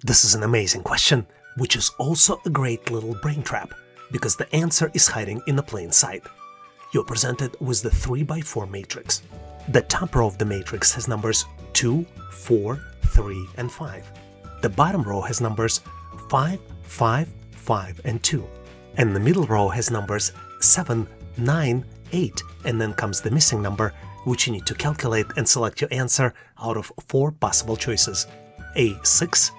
This is an amazing question, which is also a great little brain trap, because the answer is hiding in the plain sight. You're presented with the 3x4 matrix. The top row of the matrix has numbers 2, 4, 3, and 5. The bottom row has numbers 5, 5, 5, and 2. And the middle row has numbers 7, 9, 8, and then comes the missing number, which you need to calculate and select your answer out of 4 possible choices: A6,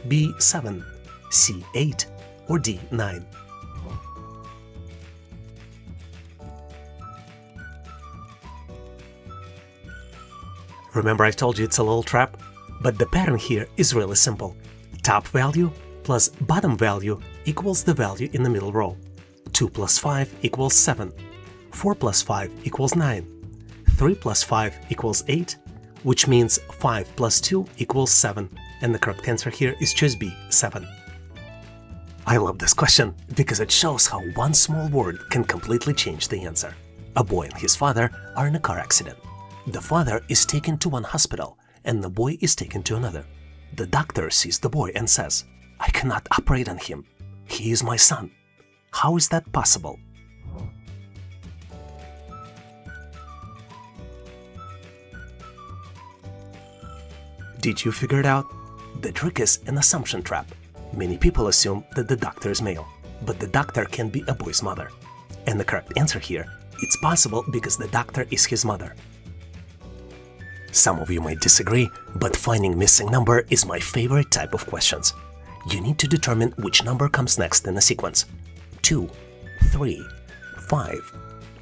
B7, C8, or D9. Remember I told you it's a little trap? But the pattern here is really simple. Top value plus bottom value equals the value in the middle row. 2 plus 5 equals 7. 4 plus 5 equals 9. 3 plus 5 equals 8, which means 5 plus 2 equals 7, and the correct answer here is choice B, 7. I love this question because it shows how one small word can completely change the answer. A boy and his father are in a car accident. The father is taken to one hospital and the boy is taken to another. The doctor sees the boy and says, "I cannot operate on him. He is my son." How is that possible? Did you figure it out? The trick is an assumption trap. Many people assume that the doctor is male, but the doctor can be a boy's mother. And the correct answer here, it's possible because the doctor is his mother. Some of you might disagree, but finding missing number is my favorite type of questions. You need to determine which number comes next in the sequence. 2, 3, 5,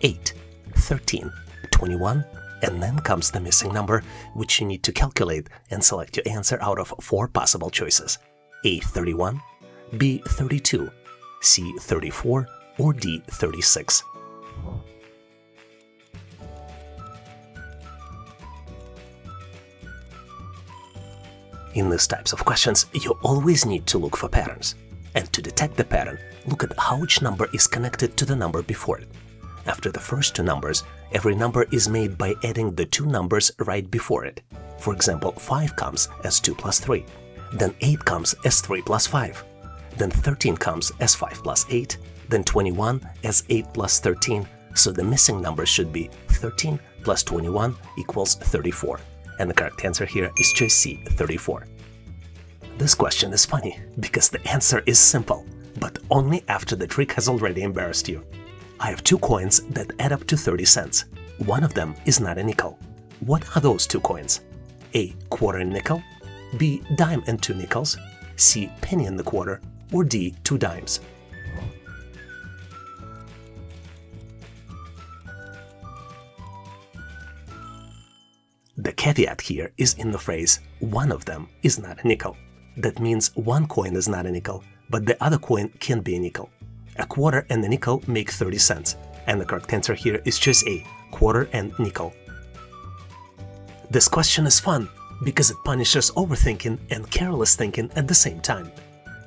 8, 13, 21, and then comes the missing number, which you need to calculate and select your answer out of 4 possible choices: A31, B32, C34, or D36. In these types of questions, you always need to look for patterns. And to detect the pattern, look at how each number is connected to the number before it. After the first 2 numbers, every number is made by adding the 2 numbers right before it. For example, 5 comes as 2 plus 3, then 8 comes as 3 plus 5, then 13 comes as 5 plus 8, then 21 as 8 plus 13, so the missing number should be 13 plus 21 equals 34. And the correct answer here is choice C, 34. This question is funny because the answer is simple, but only after the trick has already embarrassed you. I have 2 coins that add up to 30 cents. One of them is not a nickel. What are those 2 coins? A, quarter and nickel, B, dime and 2 nickels, C, penny and the quarter, or D, 2 dimes. The caveat here is in the phrase, one of them is not a nickel. That means one coin is not a nickel, but the other coin can be a nickel. A quarter and a nickel make 30 cents, and the correct answer here is choice A, quarter and nickel. This question is fun because it punishes overthinking and careless thinking at the same time.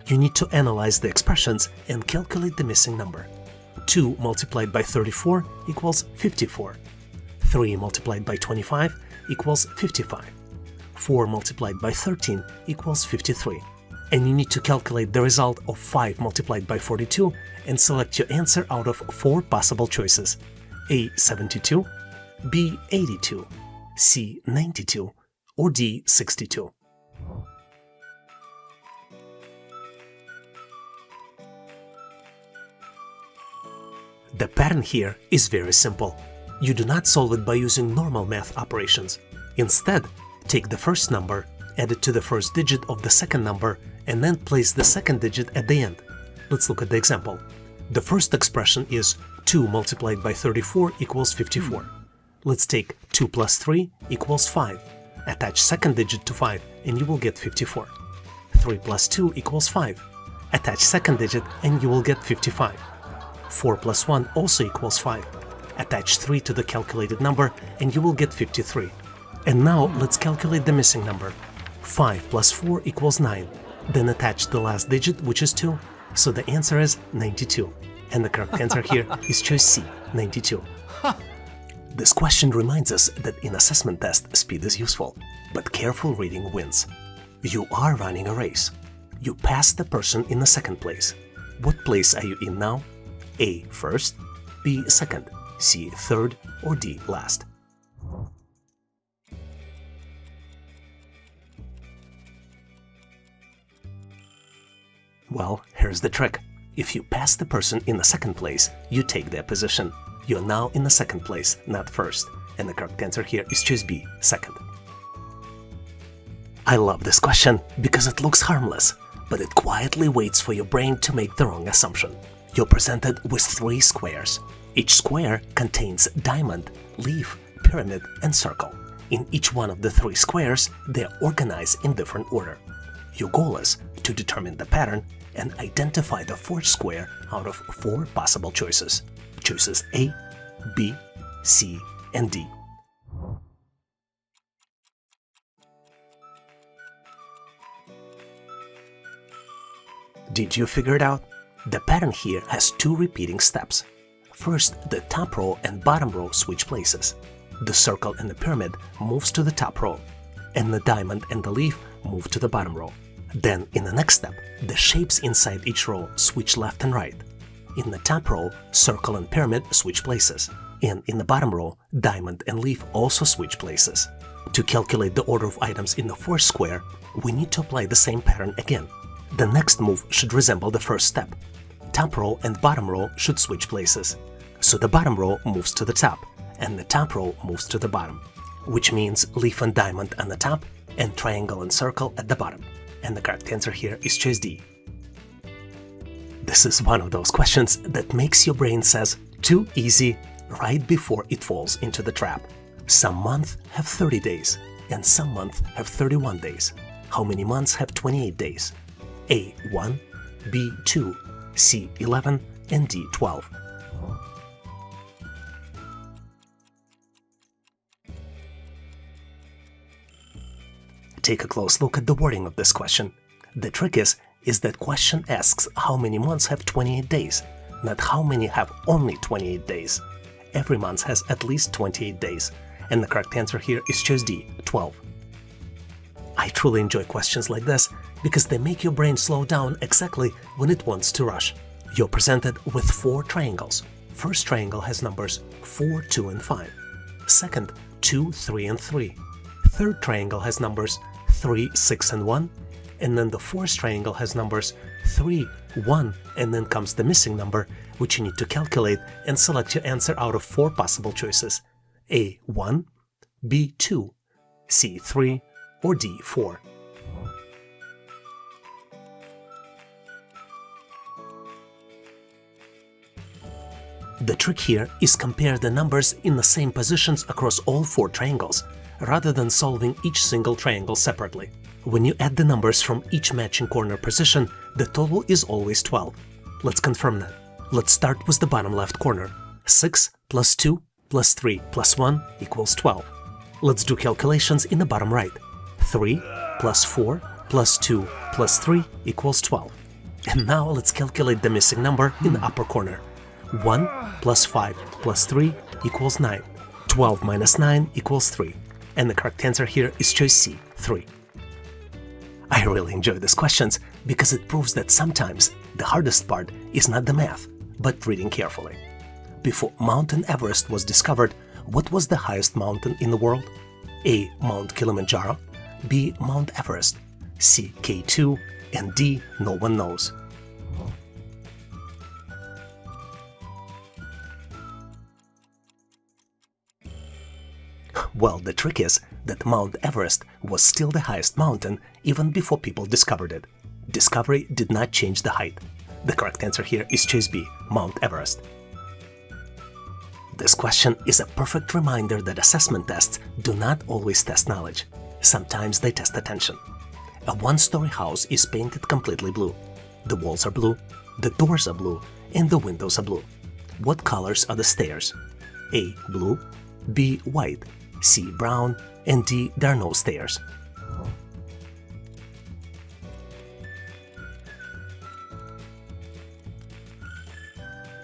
You need to analyze the expressions and calculate the missing number. 2 multiplied by 34 equals 54. 3 multiplied by 25 equals 55. 4 multiplied by 13 equals 53. And you need to calculate the result of 5 multiplied by 42 and select your answer out of 4 possible choices: A, 72, B, 82, C, 92, or D, 62. The pattern here is very simple. You do not solve it by using normal math operations. Instead, take the first number, add it to the first digit of the second number, and then place the second digit at the end. Let's look at the example. The first expression is 2 multiplied by 34 equals 54. Let's take 2 plus 3 equals 5. Attach second digit to 5 and you will get 54. 3 plus 2 equals 5. Attach second digit and you will get 55. 4 plus 1 also equals 5. Attach 3 to the calculated number and you will get 53. And now let's calculate the missing number. 5 plus 4 equals 9. Then attach the last digit, which is 2. So the answer is 92. And the correct answer here is choice C, 92. This question reminds us that in assessment test, speed is useful, but careful reading wins. You are running a race. You pass the person in the second place. What place are you in now? A. First, B. Second, C. Third, or D. Last? Well, here's the trick. If you pass the person in the second place, you take their position. You're now in the second place, not first. And the correct answer here is choice B, second. I love this question because it looks harmless, but it quietly waits for your brain to make the wrong assumption. You're presented with 3 squares. Each square contains diamond, leaf, pyramid, and circle. In each one of the 3 squares, they're organized in different order. Your goal is to determine the pattern and identify the 4th square out of 4 possible choices. Choices A, B, C, and D. Did you figure it out? The pattern here has 2 repeating steps. First, the top row and bottom row switch places. The circle and the pyramid moves to the top row, and the diamond and the leaf move to the bottom row. Then, in the next step, the shapes inside each row switch left and right. In the top row, circle and pyramid switch places, and in the bottom row, diamond and leaf also switch places. To calculate the order of items in the 4th square, we need to apply the same pattern again. The next move should resemble the first step. Top row and bottom row should switch places. So the bottom row moves to the top, and the top row moves to the bottom, which means leaf and diamond on the top, and triangle and circle at the bottom. And the correct answer here is choice D. This is one of those questions that makes your brain says, too easy, right before it falls into the trap. Some months have 30 days, and some months have 31 days. How many months have 28 days? A. 1, B. 2, C. 11, and D. 12. Take a close look at the wording of this question. The trick is that question asks how many months have 28 days, not how many have only 28 days. Every month has at least 28 days, and the correct answer here is choice D, 12. I truly enjoy questions like this because they make your brain slow down exactly when it wants to rush. You're presented with 4 triangles. First triangle has numbers 4, 2, and 5. Second, 2, 3, and 3. Third triangle has numbers 3, 6, and 1. And then the 4th triangle has numbers 3, 1, and then comes the missing number, which you need to calculate and select your answer out of 4 possible choices. A. 1, B. 2, C. 3, or D. 4. The trick here is compare the numbers in the same positions across all 4 triangles, rather than solving each single triangle separately. When you add the numbers from each matching corner position, the total is always 12. Let's confirm that. Let's start with the bottom left corner. 6 plus 2 plus 3 plus 1 equals 12. Let's do calculations in the bottom right. 3 plus 4 plus 2 plus 3 equals 12. And now let's calculate the missing number in the upper corner. 1 plus 5 plus 3 equals 9. 12 minus 9 equals 3. And the correct answer here is choice C, 3. I really enjoy these questions because it proves that sometimes the hardest part is not the math, but reading carefully. Before Mount Everest was discovered, what was the highest mountain in the world? A. Mount Kilimanjaro, B. Mount Everest, C. K2, and D. No one knows. Well, the trick is that Mount Everest was still the highest mountain even before people discovered it. Discovery did not change the height. The correct answer here is choice B, Mount Everest. This question is a perfect reminder that assessment tests do not always test knowledge. Sometimes they test attention. A one-story house is painted completely blue. The walls are blue, the doors are blue, and the windows are blue. What colors are the stairs? A. Blue, B. White, C. Brown, and D. There are no stairs.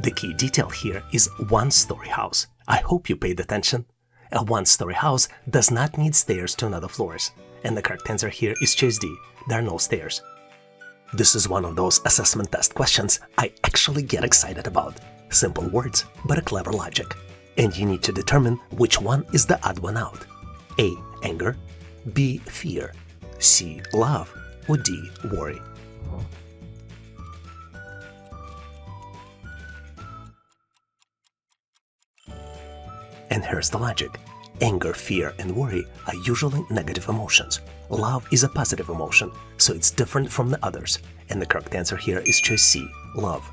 The key detail here is one-story house. I hope you paid attention. A one-story house does not need stairs to another floors, and the correct answer here is choice D. There are no stairs. This is one of those assessment test questions I actually get excited about. Simple words, but a clever logic. And you need to determine which one is the odd one out. A. Anger. B. Fear. C. Love. Or D. Worry. And here's the logic. Anger, fear, and worry are usually negative emotions. Love is a positive emotion, so it's different from the others. And the correct answer here is choice C, love.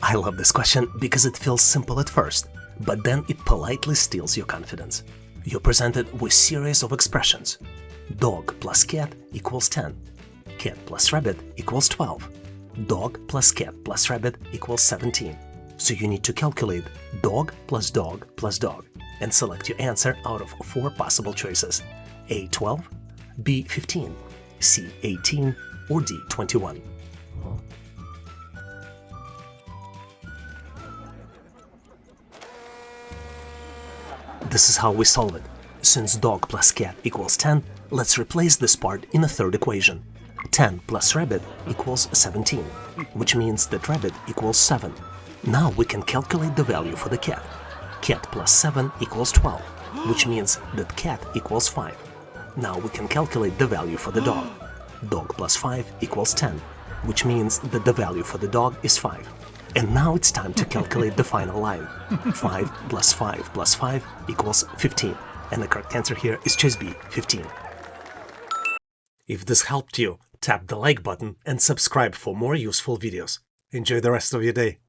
I love this question because it feels simple at first, but then it politely steals your confidence. You're presented with series of expressions. Dog plus cat equals 10. Cat plus rabbit equals 12. Dog plus cat plus rabbit equals 17. So you need to calculate dog plus dog plus dog and select your answer out of 4 possible choices: A. 12, B. 15, C. 18, or D. 21. This is how we solve it. Since dog plus cat equals 10, let's replace this part in a third equation. 10 plus rabbit equals 17, which means that rabbit equals 7. Now we can calculate the value for the cat. Cat plus 7 equals 12, which means that cat equals 5. Now we can calculate the value for the dog. Dog plus 5 equals 10, which means that the value for the dog is 5. And now it's time to calculate the final line. 5 plus 5 plus 5 equals 15. And the correct answer here is choice B, 15. If this helped you, tap the like button and subscribe for more useful videos. Enjoy the rest of your day.